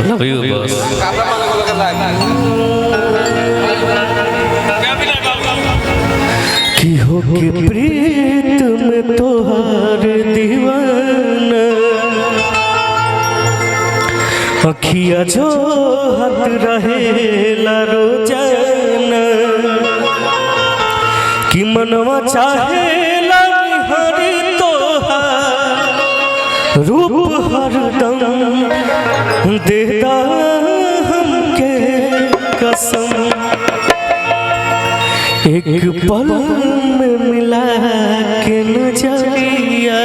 Love you boss. कि हो के प्रीत में तोहार दीवाना अखिया जो हाथ रहेला रोजाना कि मनवा चाहेला हरि तोहार रूप हरदम देदा हमके कसम एक पल में मिला के नजरिया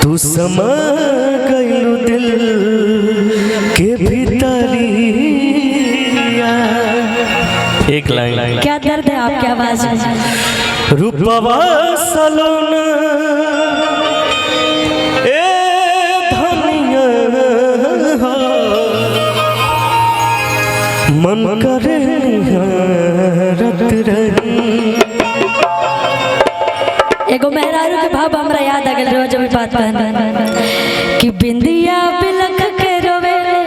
तू समा गइलू दिल के भीतरिया। एक लाइन क्या दर्द है आपकी आवाज में। रूपवा सलोना ए धनिया मन करे निहारत रही। एगो मेहरारू के भाव हमरा याद आ गेल रोज भी बात कि बिंदिया बिलख के रोवेले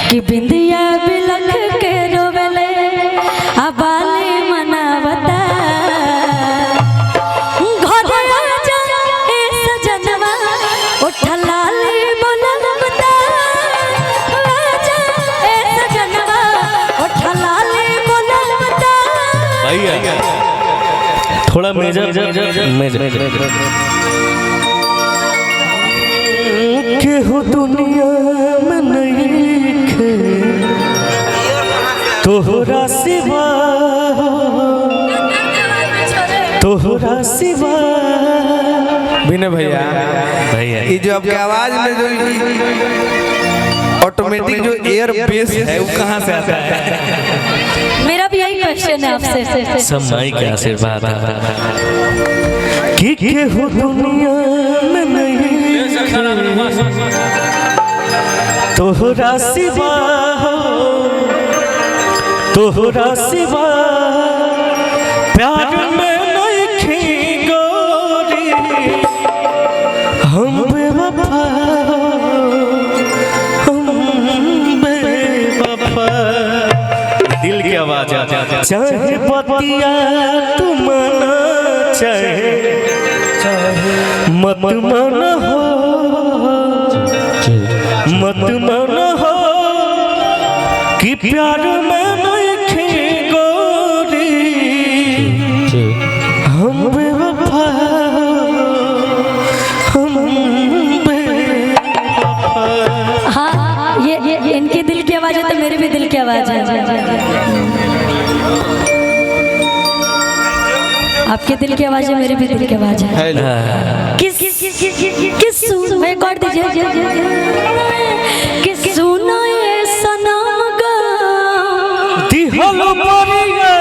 कि बिंदिया बिलख के रोवेले अबाले मनावता घरे आजा ए सजनवा उठलाले बोलवता आजा ए सजनवा उठलाले बोलवता। भैया थोड़ा मेजर के हो दुनिया में नहीं खे तोहरा सिवा विनय भैया ये जो आपकी आवाज में जो ऑटोमेटिक जो एयर बेस है वो कहाँ से आता है? मेरा भी यही क्वेश्चन है आपसे। सब माई के आशीर्वाद कि हो दुनिया में नहीं तोहरा सिवा प्यार में नहीं खी गोरी हम बेवफा दिल की आवाज चाहे बतिया तुम ना चाहे मत मन हो कि प्यार में नहीं खी गोरी हम बेवफा हाँ ये इनके दिल की आवाज है तो मेरे भी दिल की आवाज है। आपके दिल की आवाज है मेरे भी दिल की आवाज है। किस रिकॉर्ड दीजिए किस सुनो ये सनम गा दिहलो परिया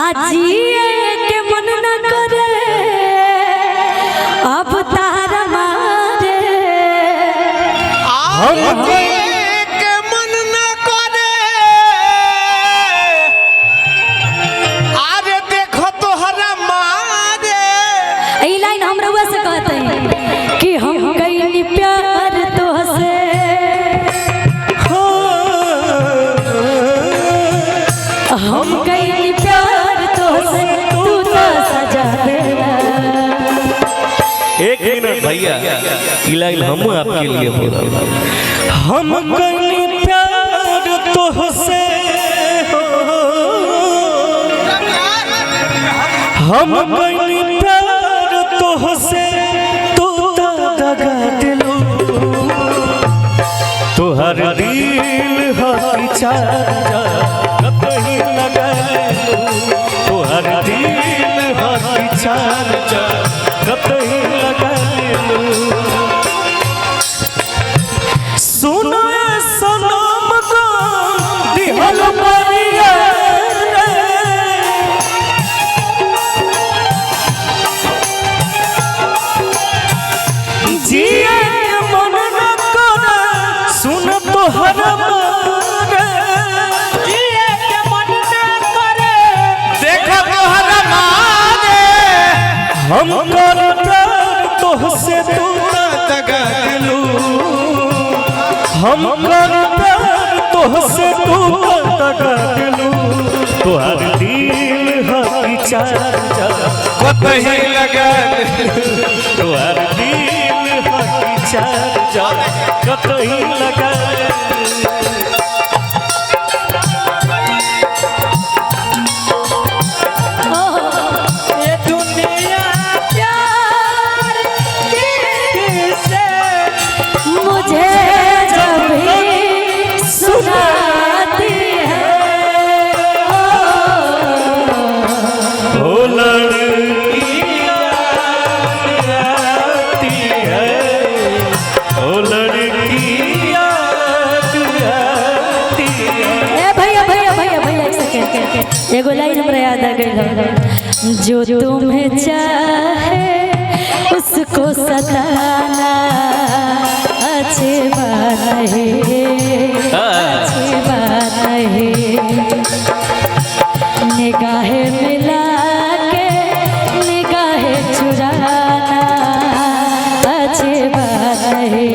आज ये के मन न करे अब तारा मारे हम के मन न करे आरे देखो तोहरा मारे। यही लाइन हम रउआ से कहते हैं कि हम कहीं प्यार तो से हम कहीं प्यार तो से तू तो सजा देना। एक मिनट भैया ये लाइन हम आपके लिए बोला हम कहीं प्यार तोहसे हम कहीं प्यार तोहसे तू दगा दिलो तोहर दिल हकी चारा कहीं लगा तोहर दिल हकी चारा कहीं लगा सुनो सनम को दिहल परिया जिए मन न करे सुन तोहर जिए मन न करे देख तोहर मारे हम कर तोहसे तू हम कर प्यार तोहसे तू दगा दिलू तोहर दिल हकी चार जा कतही लगा तोहर दिल हकी चार जा कतही लगा मुझे जब भी सुनाती है ओ लड़कियाँ आती है ओ लड़कियाँ आती है। ए भैया भैया भैया भैया एक सेकंड एगो लाइन हमरा याद आ गई जो तुम्हें चाहे उसको सताना अच्छी बात है अच्छी बात है निगाहें मिला के निगाहें चुराना अच्छी बात है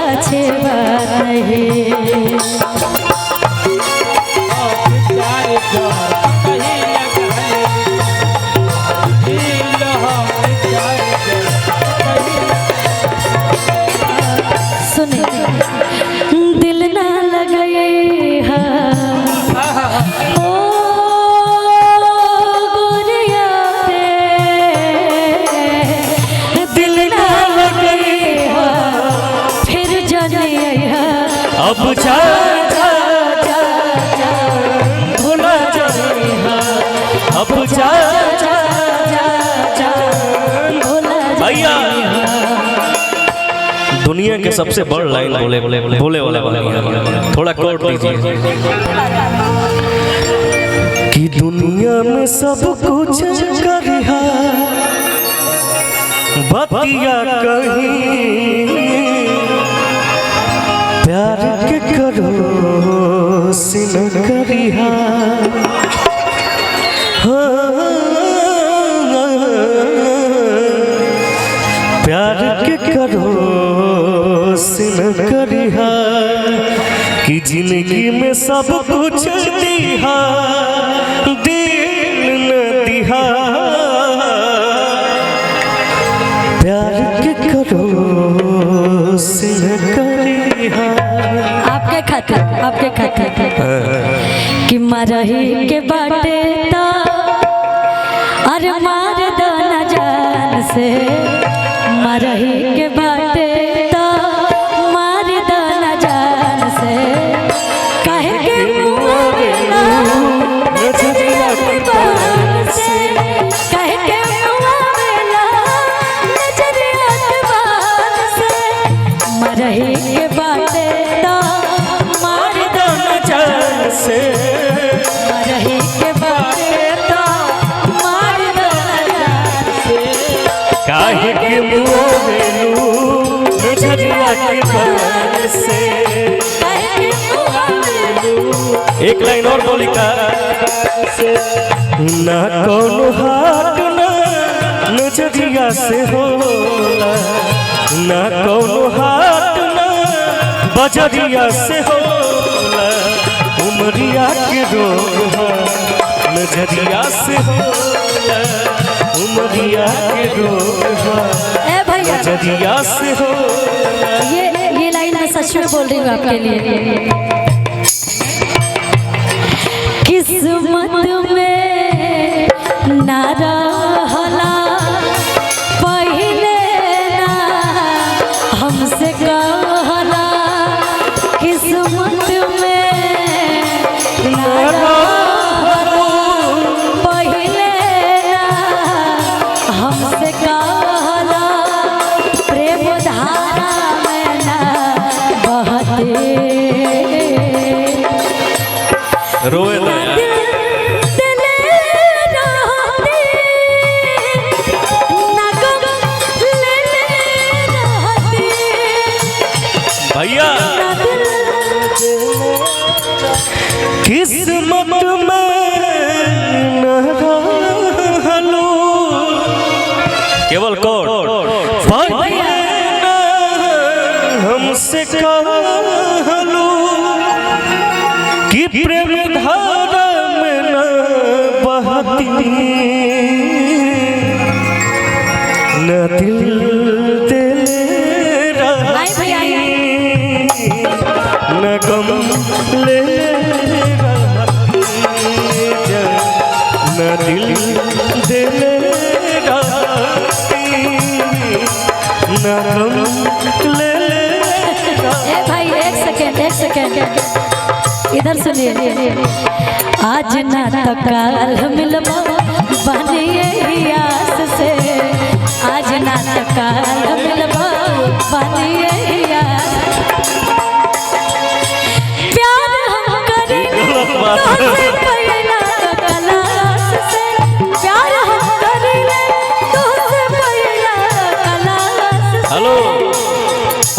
अच्छी बात है सुने दिल ना लगे ओ गोरिया रे दिल ना लगे फिर जाने अब जा जा जा जा भुला जा अब जा जा जा जा भुला भैया दुनिया के सबसे बड़ लाइन बोले वाले थोड़ा कोट दीजिए कि दुनिया में सब कुछ करिहा बतिया कहीं प्यार के करो सिन करिहा प्यार के करो सिन करिहा कि जिंदगी में सब कुछ दिहा दिल न दिहा प्यार के करो सिन करिहा आपके खातिर कि मरही के बाटे ता अरे मार दो न जान से मरही के बाटे ता मार दो न जान से कहे के मुआवला नजरिया के बान से कहे के मुआवला नजरिया के बान से मरही के बाटे ता मार दो न जान से मरही के बाटे ता मार दो न जान से काहे के मुआवेलू नजरिया के बान से एक लाइन और बोली का ना कोनो हाथ ना नजरिया से होला ना कोनो हाथ ना बजरिया से होला उमरिया के रोग नजरिया से होला उमरिया के रोग ए भैया नजरिया से होला ये लाइन मैं सच में बोल रही हूँ आपके लिए किस्मत में ना रहला पहिले ना हमसे कहला किस्मत में ना रहला पहिले ना हमसे कहला प्रेम धारा में ना बहते रोए ना भैया किस्मत में न रहलो केवल कोड से कहलू कि प्रेम धारा में न बहती न दिल दिल न गम ले न दिल दिल न गम ले। भाई एक सेकेंड इधर सुनिए। आज ना तो काल मिलबो बनिए आस से, आज ना तो काल मिलबो बनिए आस। प्यार हम करेंगे तोहसे पहला कलास से, प्यार हम करेंगे तोहसे पहला कलास से। हेलो,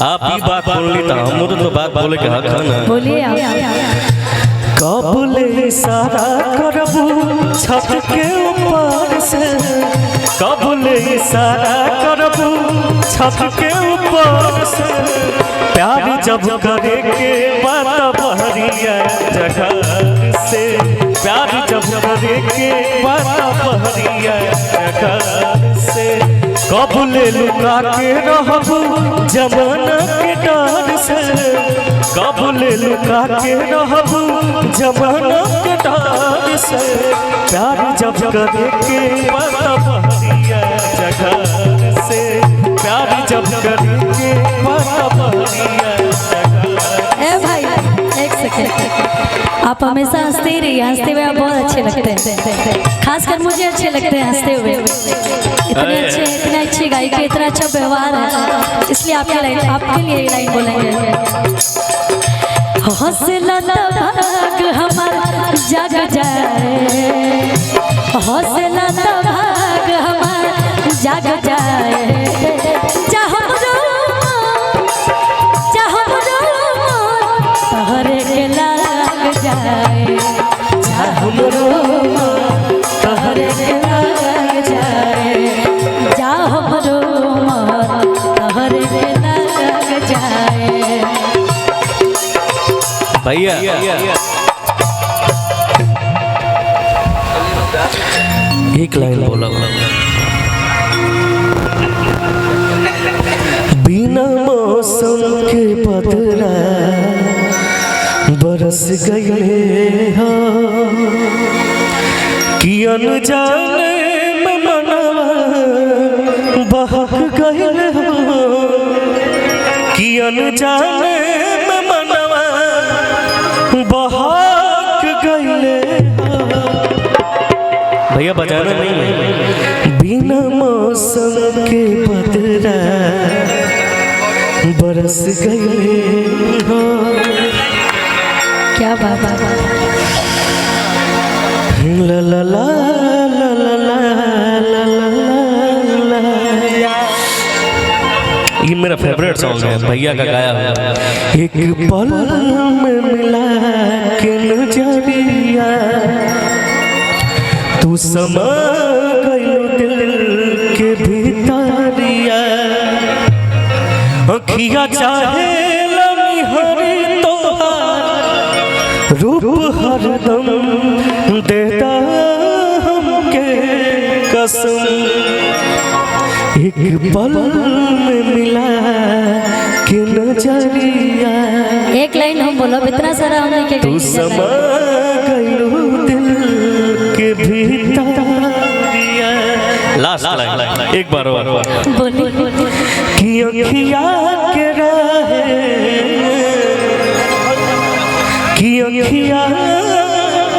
आप ही बात बोल ली तो हम तो बात बोले के हक है ना। बोलिए आप। कबूले इशारा करबू छत के ऊपर से, कबूले इशारा करबू छत के ऊपर से। प्यार जब करे के बात बहरिया जगह से, प्यार जब करे के बात बहरिया जगह से। कबूले लुका के रहबू जमाना के डर से, कबूले लुका के रहबू जमाना के डर से। प्यार जब करे के बात बहरिया जगह से, प्यार जब करे के बात बहरिया जगह। ए भाई एक सेकेंड, आप हमेशा हंसते ही रहिए, हंसते हुए आप बहुत अच्छे लगते हैं, खासकर मुझे अच्छे लगते हैं हंसते हुए। इतने अच्छे, इतने अच्छी गायकी, इतना अच्छा व्यवहार है, इसलिए आपके लिए लाइन बोलेंगे। हौसला भाग हमारा जग जाए, हौसला भाग हमारा जग जाए। तोहरे के लाग जाए, हमरो तोहरे के लाग जाए, जा हमरो तोहरे के लाग जाए। भैया एक लाइन बोला, बिना मौसम के बदला बरस गए हो, कि अनजाने में मनवा बहक गए हो, कि अनजाने में मनवा बहक गए हो। भैया बजाना नहीं है। बिना मौसम के बदला बरस गए हो। क्या बात है। ला ला ला ला ला ला ला ला। ये मेरा फेवरेट सॉन्ग है, भैया का गाया हुआ। एक पल में मिला के नजरिया, तू समा गयो दिल के भीतरिया। अखिया चाहे लमी हरी तोहार रूप हरदम देता हमके कसम। एक पल में मिला के नजरिया, एक लाइन हम बोलो, इतना सारा हमने के तू समा गयो दिल के भीतरिया। लास्ट लाइन एक बार और बोली। कि अखिया के राहे, कि अखिया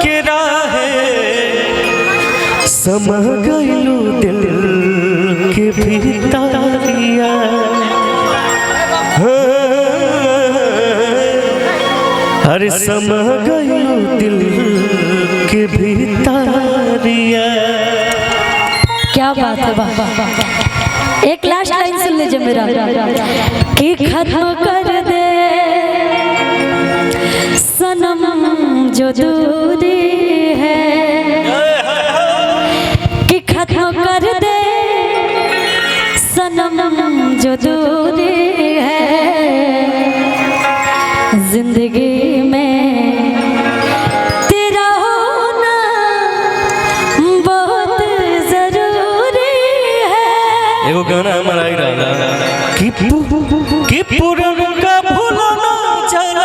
के राहे समा गइलू दिल के भीतरिया। अरे समा गइलू दिल के भीतरिया। क्या बात है, वाह वाह वाह। एक लास्ट लाइन सुन लीजिए मेरा, कि खत्म कर दे सनम जो दूरी है, कि खत्म कर दे सनम जो दूरी है। कि पुरनका भुलाना जाना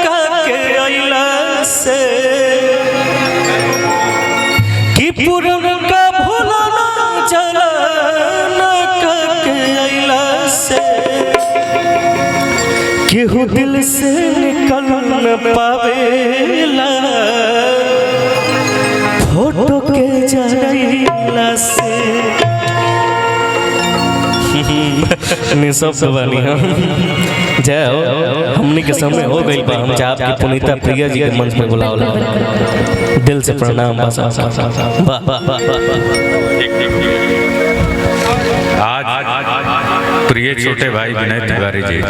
का के अइला से कि पुरनका भुलाना जाना का के अइला से केहू दिल से निकल न पावेला फोटो के जरैला से निशब्द बानी हम जय हो हमने के समय हो गई बा हम चाप के पुनीता प्रिया जी के मंच में बुलावला दिल से प्रणाम बस आज प्रिय छोटे भाई विनय तिवारी जी